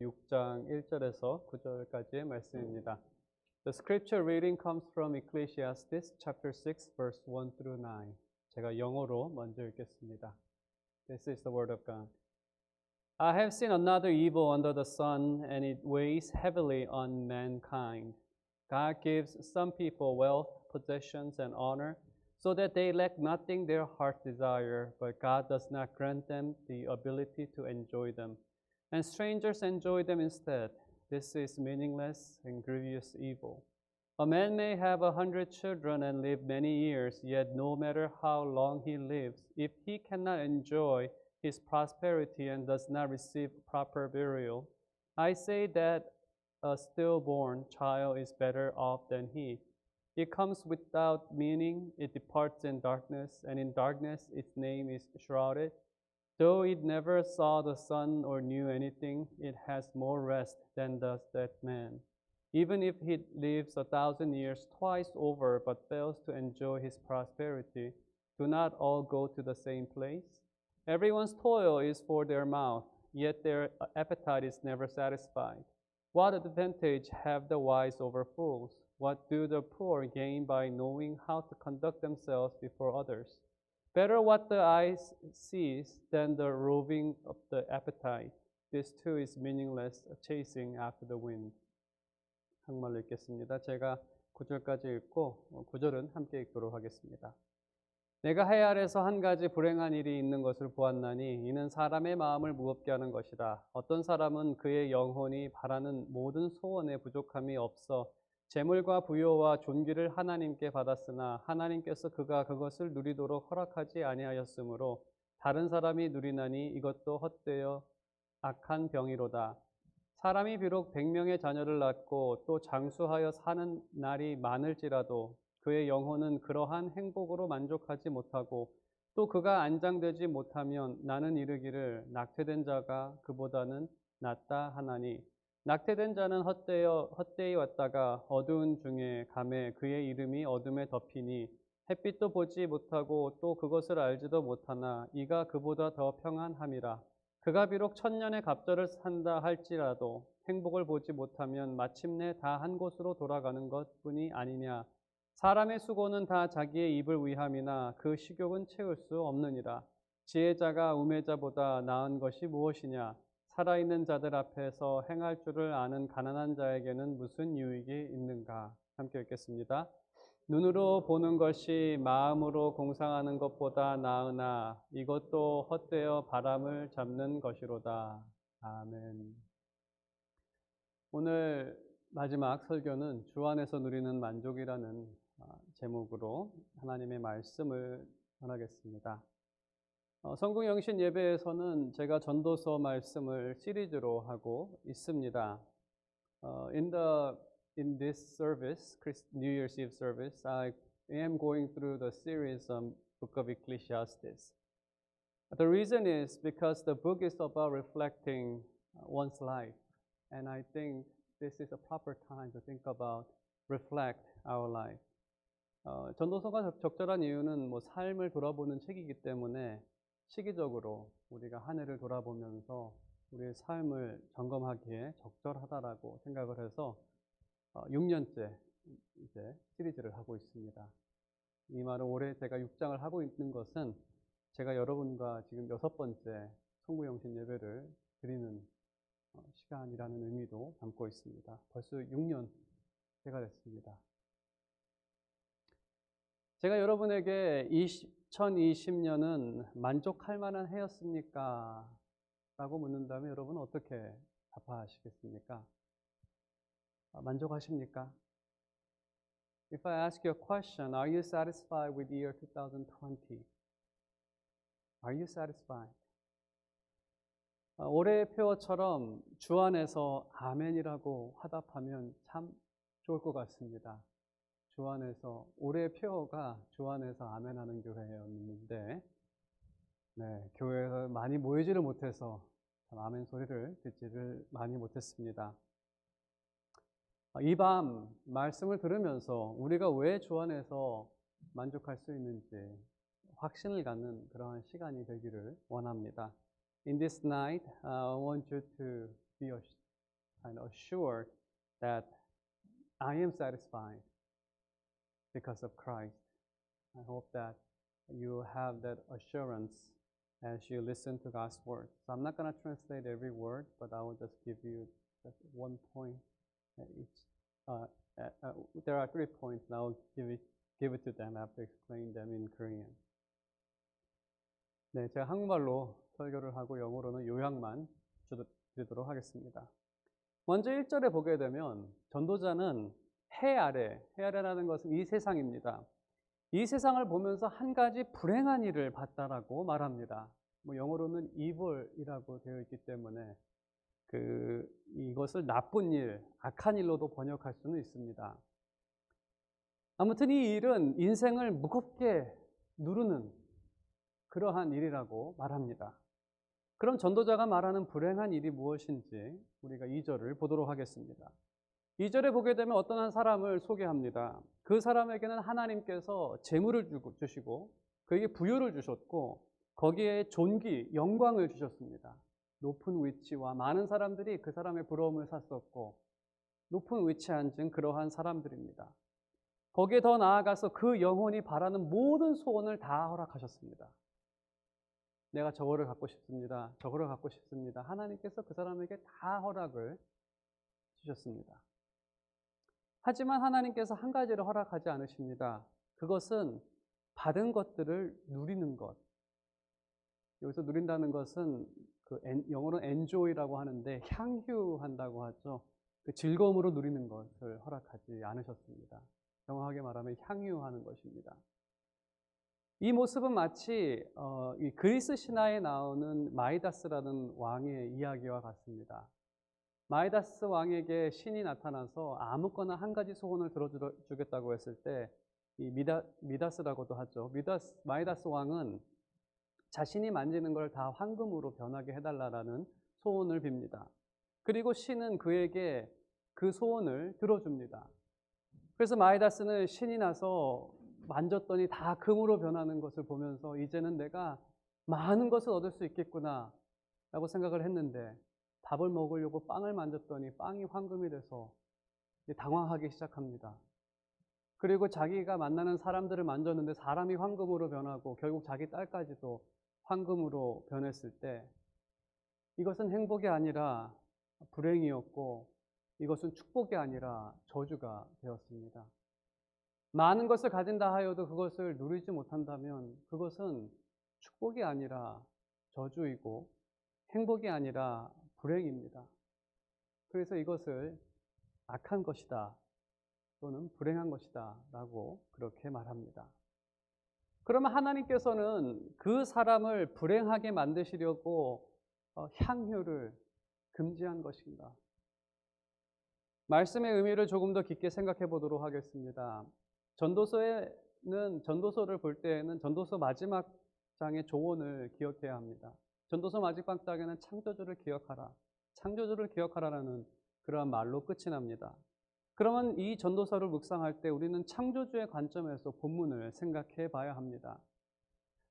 6장 1절에서 9절까지의 말씀입니다. The scripture reading comes from Ecclesiastes chapter 6 verse 1 through 9. 제가 영어로 먼저 읽겠습니다. This is the word of God. I have seen another evil under the sun, and it weighs heavily on mankind. God gives some people wealth, possessions, and honor, so that they lack nothing their heart desire, but God does not grant them the ability to enjoy them. And strangers enjoy them instead. This is meaningless and grievous evil. A man may have 100 children and live many years, yet no matter how long he lives, if he cannot enjoy his prosperity and does not receive proper burial, I say that a stillborn child is better off than he. It comes without meaning, it departs in darkness, and in darkness its name is shrouded. Though it never saw the sun or knew anything, it has more rest than does that man. Even if he lives 1,000 years twice over but fails to enjoy his prosperity, do not all go to the same place? Everyone's toil is for their mouth, yet their appetite is never satisfied. What advantage have the wise over fools? What do the poor gain by knowing how to conduct themselves before others? Better what the eye sees than the roving of the appetite. This too is meaningless, a chasing after the wind. 한국말로 읽겠습니다. 제가 9절까지 읽고 9절은 함께 읽도록 하겠습니다. 내가 해 아래서 한 가지 불행한 일이 있는 것을 보았나니 이는 사람의 마음을 무겁게 하는 것이다. 어떤 사람은 그의 영혼이 바라는 모든 소원에 부족함이 없어 재물과 부요와 존귀를 하나님께 받았으나 하나님께서 그가 그것을 누리도록 허락하지 아니하였으므로 다른 사람이 누리나니 이것도 헛되어 악한 병이로다. 사람이 비록 100명의 자녀를 낳고 또 장수하여 사는 날이 많을지라도 그의 영혼은 그러한 행복으로 만족하지 못하고 또 그가 안장되지 못하면 나는 이르기를 낙태된 자가 그보다는 낫다 하나니 낙태된 자는 헛되이 왔다가 어두운 중에 감에 그의 이름이 어둠에 덮이니 햇빛도 보지 못하고 또 그것을 알지도 못하나 이가 그보다 더 평안함이라. 그가 비록 1000년의 갑절을 산다 할지라도 행복을 보지 못하면 마침내 다 한 곳으로 돌아가는 것뿐이 아니냐. 사람의 수고는 다 자기의 입을 위함이나 그 식욕은 채울 수 없느니라. 지혜자가 우매자보다 나은 것이 무엇이냐. 살아있는 자들 앞에서 행할 줄을 아는 가난한 자에게는 무슨 유익이 있는가. 함께 읽겠습니다. 눈으로 보는 것이 마음으로 공상하는 것보다 나으나 이것도 헛되어 바람을 잡는 것이로다. 아멘. 오늘 마지막 설교는 주 안에서 누리는 만족이라는 제목으로 하나님의 말씀을 전하겠습니다. 성공영신 예배에서는 제가 전도서 말씀을 시리즈로 하고 있습니다. In this service, New Year's Eve service, I am going through the series Book of Ecclesiastes. The reason is because the book is about reflecting one's life, and I think this is a proper time to think about reflect our life. 전도서가 적절한 이유는 삶을 돌아보는 책이기 때문에 시기적으로 우리가 한 해를 돌아보면서 우리의 삶을 점검하기에 적절하다라고 생각을 해서 6년째 이제 시리즈를 하고 있습니다. 이 말은 올해 제가 6장을 하고 있는 것은 제가 여러분과 지금 6번째 성구영신 예배를 드리는 시간이라는 의미도 담고 있습니다. 벌써 6년째가 됐습니다. 제가 여러분에게 2020년은 만족할 만한 해였습니까? 라고 묻는다면 여러분 어떻게 답하시겠습니까? 만족하십니까? If I ask you a question, are you satisfied with the year 2020? Are you satisfied? 올해의 표어처럼 주 안에서 아멘이라고 화답하면 참 좋을 것 같습니다. 주 안에서 올해의 표어가 주 안에서 아멘하는 교회였는데 교회에서 많이 모이지를 못해서 참 아멘 소리를 듣지를 많이 못했습니다. 이 밤 말씀을 들으면서 우리가 왜 주 안에서 만족할 수 있는지 확신을 갖는 그러한 시간이 되기를 원합니다. In this night, I want you to be kind of assured that I am satisfied because of Christ. I hope that you have that assurance as you listen to God's word. So I'm not going to translate every word, but I will just give you just one point at each. There are 3 points, and I'll give it to them after explaining them in Korean. 네, 제가 한국말로 설교를 하고 영어로는 요약만 드리도록 하겠습니다. 먼저 1절에 보게 되면 전도자는 해 아래라는 것은 이 세상입니다. 이 세상을 보면서 한 가지 불행한 일을 봤다라고 말합니다. 영어로는 evil이라고 되어 있기 때문에 이것을 나쁜 일, 악한 일로도 번역할 수는 있습니다. 아무튼 이 일은 인생을 무겁게 누르는 그러한 일이라고 말합니다. 그럼 전도자가 말하는 불행한 일이 무엇인지 우리가 2절을 보도록 하겠습니다. 2절에 보게 되면 어떤 한 사람을 소개합니다. 그 사람에게는 하나님께서 재물을 주시고 그에게 부유를 주셨고 거기에 존귀, 영광을 주셨습니다. 높은 위치와 많은 사람들이 그 사람의 부러움을 샀었고 높은 위치에 앉은 그러한 사람들입니다. 거기에 더 나아가서 그 영혼이 바라는 모든 소원을 다 허락하셨습니다. 내가 저거를 갖고 싶습니다. 저거를 갖고 싶습니다. 하나님께서 그 사람에게 다 허락을 주셨습니다. 하지만 하나님께서 한 가지를 허락하지 않으십니다. 그것은 받은 것들을 누리는 것. 여기서 누린다는 것은 영어로 enjoy라고 하는데 향유한다고 하죠. 그 즐거움으로 누리는 것을 허락하지 않으셨습니다. 정확하게 말하면 향유하는 것입니다. 이 모습은 마치 이 그리스 신화에 나오는 마이다스라는 왕의 이야기와 같습니다. 마이다스 왕에게 신이 나타나서 아무거나 한 가지 소원을 들어주겠다고 했을 때 이 미다스라고도 하죠. 마이다스 왕은 자신이 만지는 걸 다 황금으로 변하게 해달라는 소원을 빕니다. 그리고 신은 그에게 그 소원을 들어줍니다. 그래서 마이다스는 신이 나서 만졌더니 다 금으로 변하는 것을 보면서 이제는 내가 많은 것을 얻을 수 있겠구나 라고 생각을 했는데 밥을 먹으려고 빵을 만졌더니 빵이 황금이 돼서 당황하기 시작합니다. 그리고 자기가 만나는 사람들을 만졌는데 사람이 황금으로 변하고 결국 자기 딸까지도 황금으로 변했을 때 이것은 행복이 아니라 불행이었고 이것은 축복이 아니라 저주가 되었습니다. 많은 것을 가진다 하여도 그것을 누리지 못한다면 그것은 축복이 아니라 저주이고 행복이 아니라 불행입니다. 그래서 이것을 악한 것이다 또는 불행한 것이다 라고 그렇게 말합니다. 그러면 하나님께서는 그 사람을 불행하게 만드시려고 향유를 금지한 것인가? 말씀의 의미를 조금 더 깊게 생각해 보도록 하겠습니다. 전도서를 볼 때에는 전도서 마지막 장의 조언을 기억해야 합니다. 전도서 마지막 장에는 창조주를 기억하라. 창조주를 기억하라라는 그러한 말로 끝이 납니다. 그러면 이 전도서를 묵상할 때 우리는 창조주의 관점에서 본문을 생각해 봐야 합니다.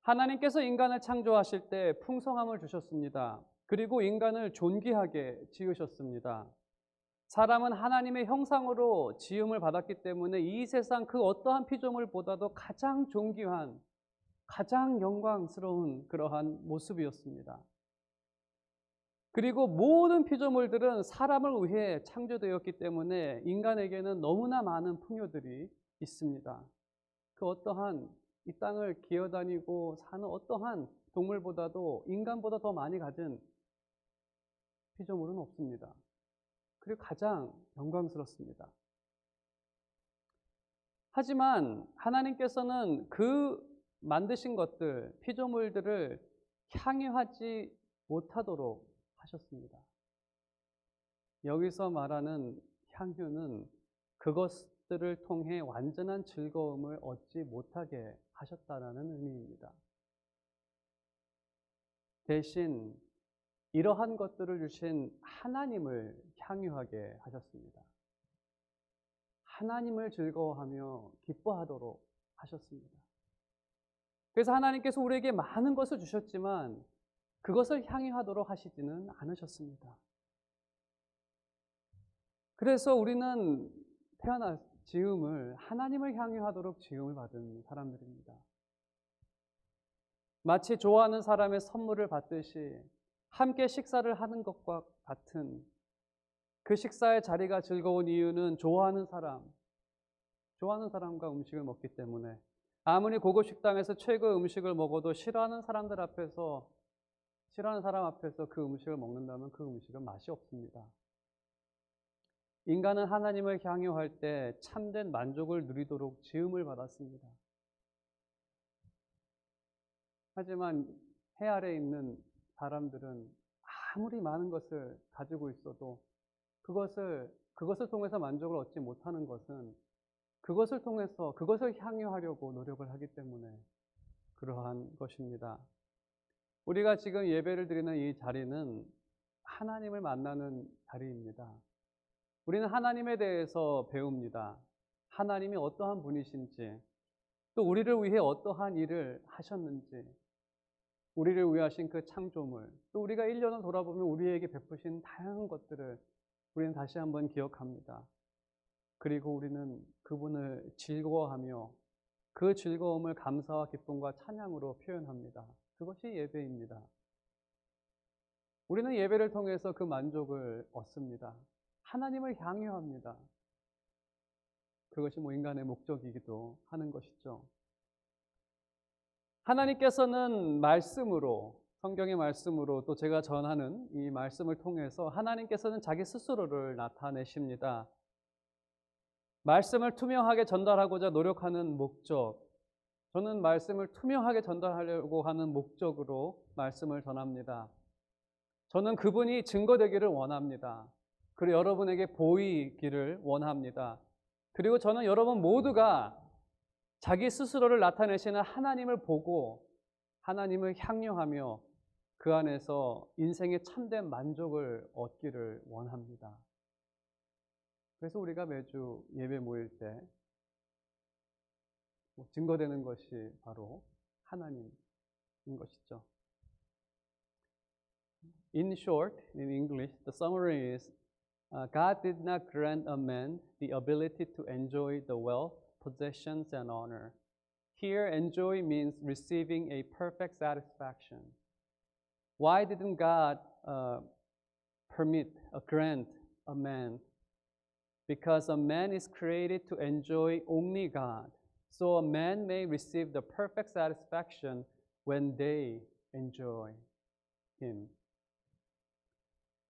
하나님께서 인간을 창조하실 때 풍성함을 주셨습니다. 그리고 인간을 존귀하게 지으셨습니다. 사람은 하나님의 형상으로 지음을 받았기 때문에 이 세상 그 어떠한 피조물보다도 가장 존귀한, 가장 영광스러운 그러한 모습이었습니다. 그리고 모든 피조물들은 사람을 위해 창조되었기 때문에 인간에게는 너무나 많은 풍요들이 있습니다. 그 어떠한 이 땅을 기어다니고 사는 어떠한 동물보다도 인간보다 더 많이 가진 피조물은 없습니다. 그리고 가장 영광스럽습니다. 하지만 하나님께서는 그 만드신 것들, 피조물들을 향유하지 못하도록 하셨습니다. 여기서 말하는 향유는 그것들을 통해 완전한 즐거움을 얻지 못하게 하셨다는 의미입니다. 대신 이러한 것들을 주신 하나님을 향유하게 하셨습니다. 하나님을 즐거워하며 기뻐하도록 하셨습니다. 그래서 하나님께서 우리에게 많은 것을 주셨지만 그것을 향유하도록 하시지는 않으셨습니다. 그래서 우리는 태어나 지음을 하나님을 향유하도록 지음을 받은 사람들입니다. 마치 좋아하는 사람의 선물을 받듯이 함께 식사를 하는 것과 같은, 그 식사의 자리가 즐거운 이유는 좋아하는 사람과 음식을 먹기 때문에, 아무리 고급 식당에서 최고의 음식을 먹어도 싫어하는 사람 앞에서 그 음식을 먹는다면 그 음식은 맛이 없습니다. 인간은 하나님을 향유할 때 참된 만족을 누리도록 지음을 받았습니다. 하지만 해 아래에 있는 사람들은 아무리 많은 것을 가지고 있어도 그것을 통해서 만족을 얻지 못하는 것은 그것을 향유하려고 노력을 하기 때문에 그러한 것입니다. 우리가 지금 예배를 드리는 이 자리는 하나님을 만나는 자리입니다. 우리는 하나님에 대해서 배웁니다. 하나님이 어떠한 분이신지, 또 우리를 위해 어떠한 일을 하셨는지, 우리를 위해 하신 그 창조물, 또 우리가 1년을 돌아보면 우리에게 베푸신 다양한 것들을 우리는 다시 한번 기억합니다. 그리고 우리는 그분을 즐거워하며 그 즐거움을 감사와 기쁨과 찬양으로 표현합니다. 그것이 예배입니다. 우리는 예배를 통해서 그 만족을 얻습니다. 하나님을 향유합니다. 그것이 인간의 목적이기도 하는 것이죠. 하나님께서는 말씀으로, 성경의 말씀으로, 또 제가 전하는 이 말씀을 통해서 하나님께서는 자기 스스로를 나타내십니다. 말씀을 투명하게 전달하고자 노력하는 목적, 저는 말씀을 투명하게 전달하려고 하는 목적으로 말씀을 전합니다. 저는 그분이 증거되기를 원합니다. 그리고 여러분에게 보이기를 원합니다. 그리고 저는 여러분 모두가 자기 스스로를 나타내시는 하나님을 보고 하나님을 향유하며 그 안에서 인생의 참된 만족을 얻기를 원합니다. 그래서 우리가 매주 예배 모일 때 증거되는 것이 바로 하나님인 것이죠. In short, in English, the summary is God did not grant a man the ability to enjoy the wealth, possessions, and honor. Here, enjoy means receiving a perfect satisfaction. Why didn't God grant a man? Because a man is created to enjoy only God. So a man may receive the perfect satisfaction when they enjoy Him.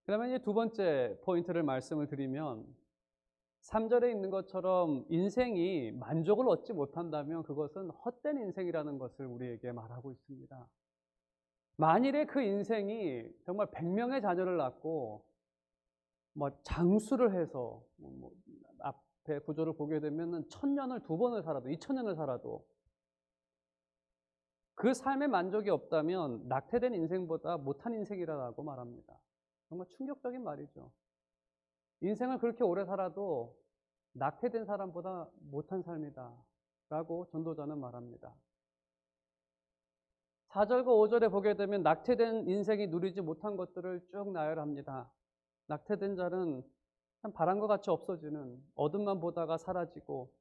그러면 이제 두 번째 포인트를 말씀을 드리면 3절에 있는 것처럼 인생이 만족을 얻지 못한다면 그것은 헛된 인생이라는 것을 우리에게 말하고 있습니다. 만일에 그 인생이 정말 100명의 자녀를 낳고 장수를 해서 앞에 구조를 보게 되면 1000년을 2번을 살아도 2000년을 살아도 그 삶의 만족이 없다면 낙태된 인생보다 못한 인생이라고 말합니다. 정말 충격적인 말이죠. 인생을 그렇게 오래 살아도 낙태된 사람보다 못한 삶이다 라고 전도자는 말합니다. 4절과 5절에 보게 되면 낙태된 인생이 누리지 못한 것들을 쭉 나열합니다. 낙태된 자는 참 바람과 같이 없어지는, 어둠만 보다가 사라지고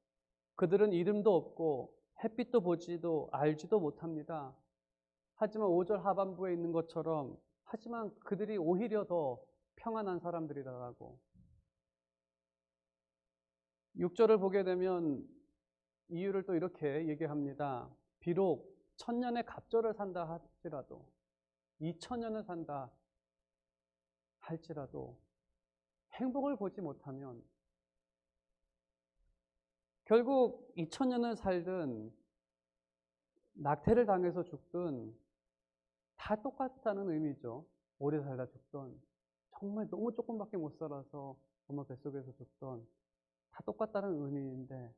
그들은 이름도 없고 햇빛도 보지도 알지도 못합니다. 하지만 5절 하반부에 있는 것처럼 하지만 그들이 오히려 더 평안한 사람들이라고. 6절을 보게 되면 이유를 또 이렇게 얘기합니다. 비록 1000년의 갑절을 산다 할지라도 2000년을 산다 할지라도 행복을 보지 못하면 결국 2000년을 살든 낙태를 당해서 죽든 다 똑같다는 의미죠. 오래 살다 죽던, 정말 너무 조금밖에 못 살아서 엄마 뱃속에서 죽던 다 똑같다는 의미인데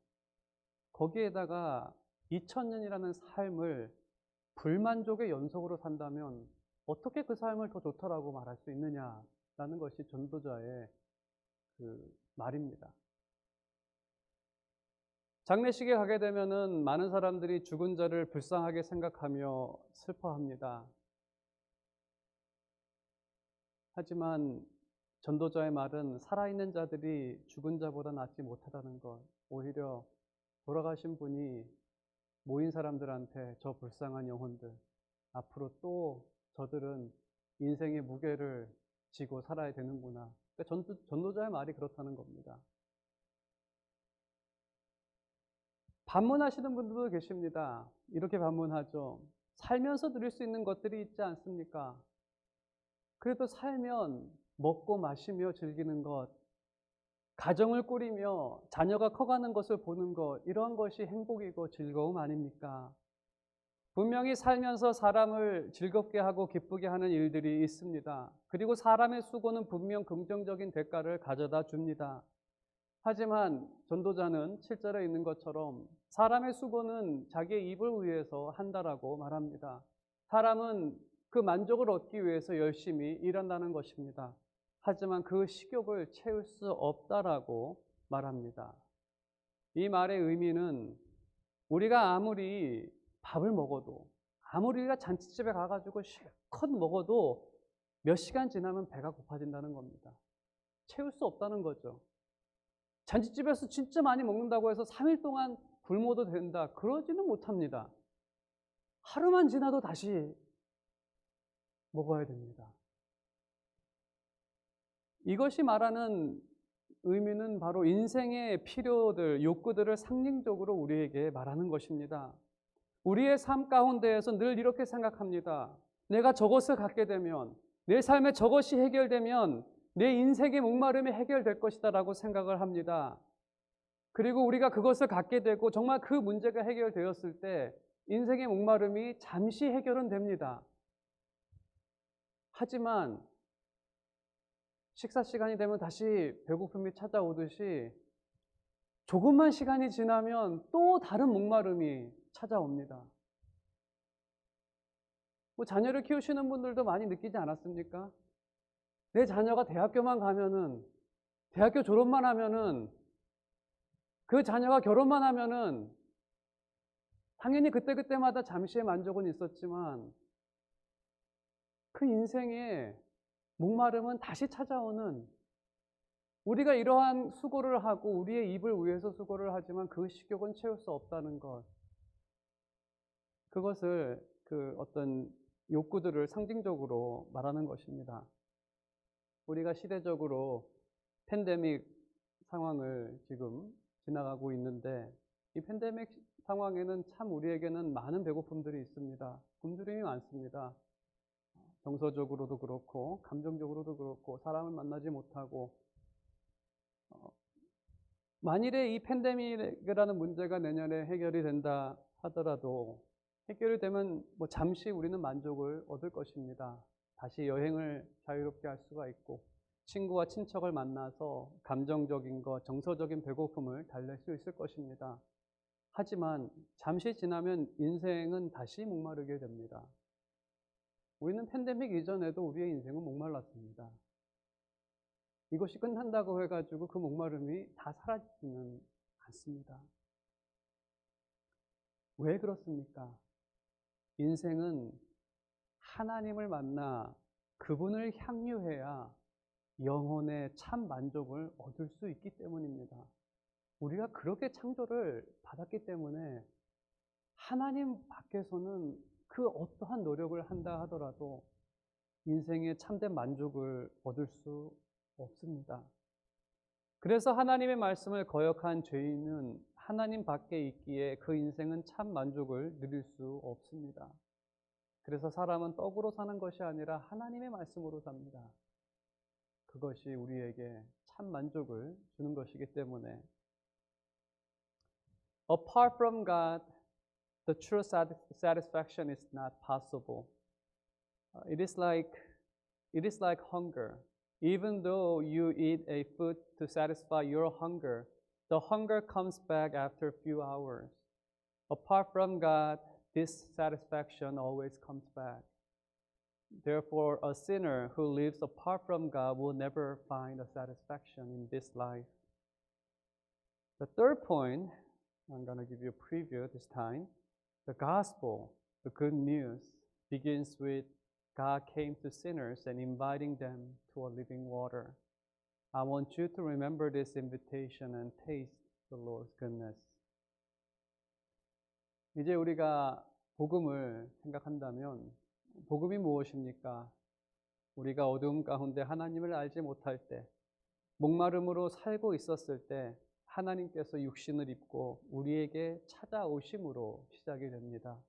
거기에다가 2000년이라는 삶을 불만족의 연속으로 산다면 어떻게 그 삶을 더 좋다라고 말할 수 있느냐라는 것이 전도자의 그 말입니다. 장례식에 가게 되면은 많은 사람들이 죽은 자를 불쌍하게 생각하며 슬퍼합니다. 하지만 전도자의 말은 살아있는 자들이 죽은 자보다 낫지 못하다는 것, 오히려 돌아가신 분이 모인 사람들한테 저 불쌍한 영혼들, 앞으로 또 저들은 인생의 무게를 지고 살아야 되는구나. 그러니까 전도자의 말이 그렇다는 겁니다. 반문하시는 분들도 계십니다. 이렇게 반문하죠. 살면서 누릴 수 있는 것들이 있지 않습니까? 그래도 살면 먹고 마시며 즐기는 것, 가정을 꾸리며 자녀가 커가는 것을 보는 것, 이러한 것이 행복이고 즐거움 아닙니까? 분명히 살면서 사람을 즐겁게 하고 기쁘게 하는 일들이 있습니다. 그리고 사람의 수고는 분명 긍정적인 대가를 가져다 줍니다. 하지만 전도자는 7절에 있는 것처럼 사람의 수고는 자기의 입을 위해서 한다라고 말합니다. 사람은 그 만족을 얻기 위해서 열심히 일한다는 것입니다. 하지만 그 식욕을 채울 수 없다라고 말합니다. 이 말의 의미는 우리가 아무리 밥을 먹어도, 아무리 우리가 잔치집에 가가지고 실컷 먹어도 몇 시간 지나면 배가 고파진다는 겁니다. 채울 수 없다는 거죠. 잔치집에서 진짜 많이 먹는다고 해서 3일 동안 굶어도 된다, 그러지는 못합니다. 하루만 지나도 다시 먹어야 됩니다. 이것이 말하는 의미는 바로 인생의 필요들, 욕구들을 상징적으로 우리에게 말하는 것입니다. 우리의 삶 가운데에서 늘 이렇게 생각합니다. 내가 저것을 갖게 되면, 내 삶에 저것이 해결되면 내 인생의 목마름이 해결될 것이다 라고 생각을 합니다. 그리고 우리가 그것을 갖게 되고 정말 그 문제가 해결되었을 때 인생의 목마름이 잠시 해결은 됩니다. 하지만 식사 시간이 되면 다시 배고픔이 찾아오듯이 조금만 시간이 지나면 또 다른 목마름이 찾아옵니다. 자녀를 키우시는 분들도 많이 느끼지 않았습니까? 내 자녀가 대학교만 가면은, 대학교 졸업만 하면은, 그 자녀가 결혼만 하면은 당연히 그때그때마다 잠시의 만족은 있었지만 그 인생의 목마름은 다시 찾아오는, 우리가 이러한 수고를 하고 우리의 입을 위해서 수고를 하지만 그 식욕은 채울 수 없다는 것, 그것을 그 어떤 욕구들을 상징적으로 말하는 것입니다. 우리가 시대적으로 팬데믹 상황을 지금 지나가고 있는데 이 팬데믹 상황에는 참 우리에게는 많은 배고픔들이 있습니다. 굶주림이 많습니다. 정서적으로도 그렇고 감정적으로도 그렇고 사람을 만나지 못하고, 만일에 이 팬데믹이라는 문제가 내년에 해결이 된다 하더라도 해결이 되면 잠시 우리는 만족을 얻을 것입니다. 다시 여행을 자유롭게 할 수가 있고 친구와 친척을 만나서 감정적인 것, 정서적인 배고픔을 달랠 수 있을 것입니다. 하지만 잠시 지나면 인생은 다시 목마르게 됩니다. 우리는 팬데믹 이전에도 우리의 인생은 목말랐습니다. 이것이 끝난다고 해가지고 그 목마름이 다 사라지지는 않습니다. 왜 그렇습니까? 인생은 하나님을 만나 그분을 향유해야 영혼의 참 만족을 얻을 수 있기 때문입니다. 우리가 그렇게 창조를 받았기 때문에 하나님 밖에서는 그 어떠한 노력을 한다 하더라도 인생의 참된 만족을 얻을 수 없습니다. 그래서 하나님의 말씀을 거역한 죄인은 하나님 밖에 있기에 그 인생은 참 만족을 누릴 수 없습니다. 그래서 사람은 떡으로 사는 것이 아니라 하나님의 말씀으로 삽니다. 그것이 우리에게 참 만족을 주는 것이기 때문에 Apart from God, the true satisfaction is not possible. It is like hunger. Even though you eat a food to satisfy your hunger, the hunger comes back after a few hours. Apart from God, this satisfaction always comes back. Therefore, a sinner who lives apart from God will never find a satisfaction in this life. The third point, I'm going to give you a preview this time. The gospel, the good news, begins with God came to sinners and inviting them to a living water. I want you to remember this invitation and taste the Lord's goodness. 이제 우리가 복음을 생각한다면 복음이 무엇입니까? 우리가 어두움 가운데 하나님을 알지 못할 때, 목마름으로 살고 있었을 때 하나님께서 육신을 입고 우리에게 찾아오심으로 시작이 됩니다.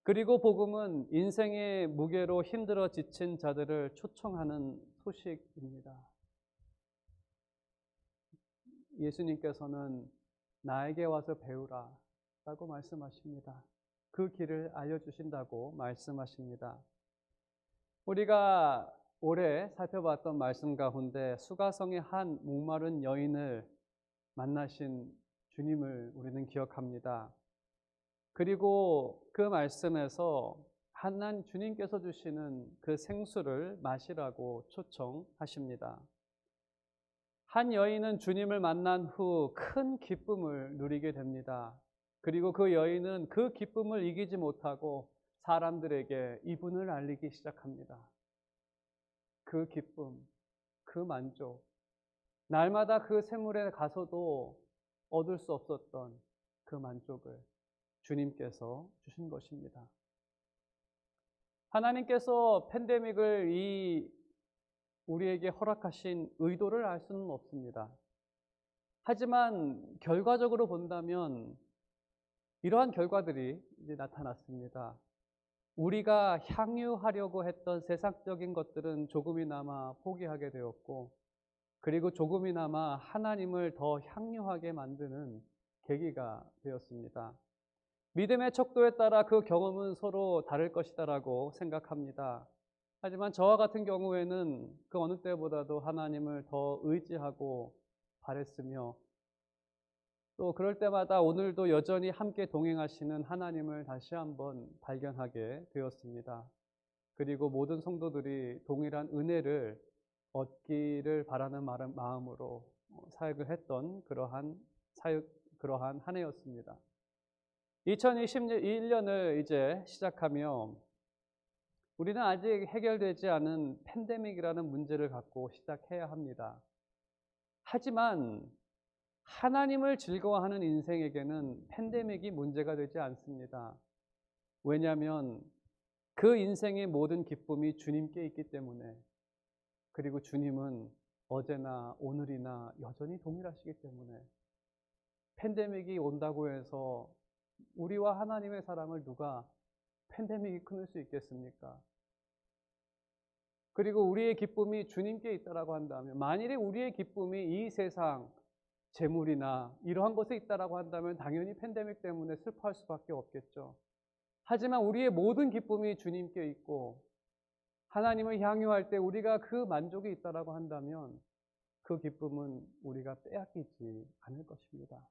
그리고 복음은 인생의 무게로 힘들어 지친 자들을 초청하는 소식입니다. 예수님께서는 나에게 와서 배우라 라고 말씀하십니다. 그 길을 알려주신다고 말씀하십니다. 우리가 올해 살펴봤던 말씀 가운데 수가성의 한 목마른 여인을 만나신 주님을 우리는 기억합니다. 그리고 그 말씀에서 하나님 주님께서 주시는 그 생수를 마시라고 초청하십니다. 한 여인은 주님을 만난 후 큰 기쁨을 누리게 됩니다. 그리고 그 여인은 그 기쁨을 이기지 못하고 사람들에게 이분을 알리기 시작합니다. 그 기쁨, 그 만족, 날마다 그 샘물에 가서도 얻을 수 없었던 그 만족을 주님께서 주신 것입니다. 하나님께서 팬데믹을 우리에게 허락하신 의도를 알 수는 없습니다. 하지만 결과적으로 본다면 이러한 결과들이 이제 나타났습니다. 우리가 향유하려고 했던 세상적인 것들은 조금이나마 포기하게 되었고, 그리고 조금이나마 하나님을 더 향유하게 만드는 계기가 되었습니다. 믿음의 척도에 따라 그 경험은 서로 다를 것이다라고 생각합니다. 하지만 저와 같은 경우에는 그 어느 때보다도 하나님을 더 의지하고 바랬으며, 또 그럴 때마다 오늘도 여전히 함께 동행하시는 하나님을 다시 한번 발견하게 되었습니다. 그리고 모든 성도들이 동일한 은혜를 얻기를 바라는 마음으로 사역을 했던 그러한 한 해였습니다. 2021년을 이제 시작하며 우리는 아직 해결되지 않은 팬데믹이라는 문제를 갖고 시작해야 합니다. 하지만 하나님을 즐거워하는 인생에게는 팬데믹이 문제가 되지 않습니다. 왜냐하면 그 인생의 모든 기쁨이 주님께 있기 때문에, 그리고 주님은 어제나 오늘이나 여전히 동일하시기 때문에 팬데믹이 온다고 해서 우리와 하나님의 사랑을 누가 팬데믹이 끊을 수 있겠습니까? 그리고 우리의 기쁨이 주님께 있다라고 한다면, 만일에 우리의 기쁨이 이 세상 재물이나 이러한 것에 있다라고 한다면 당연히 팬데믹 때문에 슬퍼할 수밖에 없겠죠. 하지만 우리의 모든 기쁨이 주님께 있고 하나님을 향유할 때 우리가 그 만족이 있다라고 한다면 그 기쁨은 우리가 빼앗기지 않을 것입니다.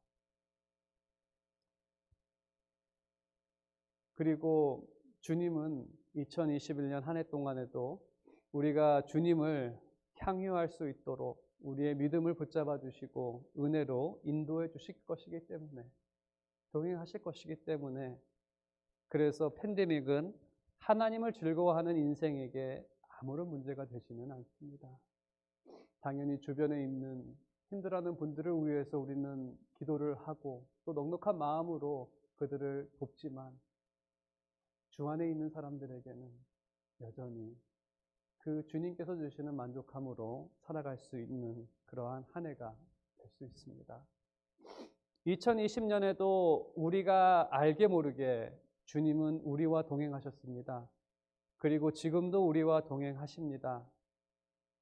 그리고 주님은 2021년 한 해 동안에도 우리가 주님을 향유할 수 있도록 우리의 믿음을 붙잡아 주시고 은혜로 인도해 주실 것이기 때문에, 동행하실 것이기 때문에, 그래서 팬데믹은 하나님을 즐거워하는 인생에게 아무런 문제가 되지는 않습니다. 당연히 주변에 있는 힘들어하는 분들을 위해서 우리는 기도를 하고 또 넉넉한 마음으로 그들을 돕지만 주 안에 있는 사람들에게는 여전히 그 주님께서 주시는 만족함으로 살아갈 수 있는 그러한 한 해가 될 수 있습니다. 2020년에도 우리가 알게 모르게 주님은 우리와 동행하셨습니다. 그리고 지금도 우리와 동행하십니다.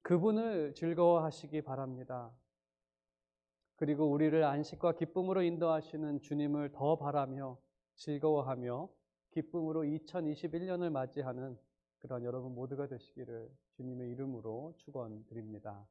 그분을 즐거워하시기 바랍니다. 그리고 우리를 안식과 기쁨으로 인도하시는 주님을 더 바라며 즐거워하며 기쁨으로 2021년을 맞이하는 그런 여러분 모두가 되시기를 주님의 이름으로 축원드립니다.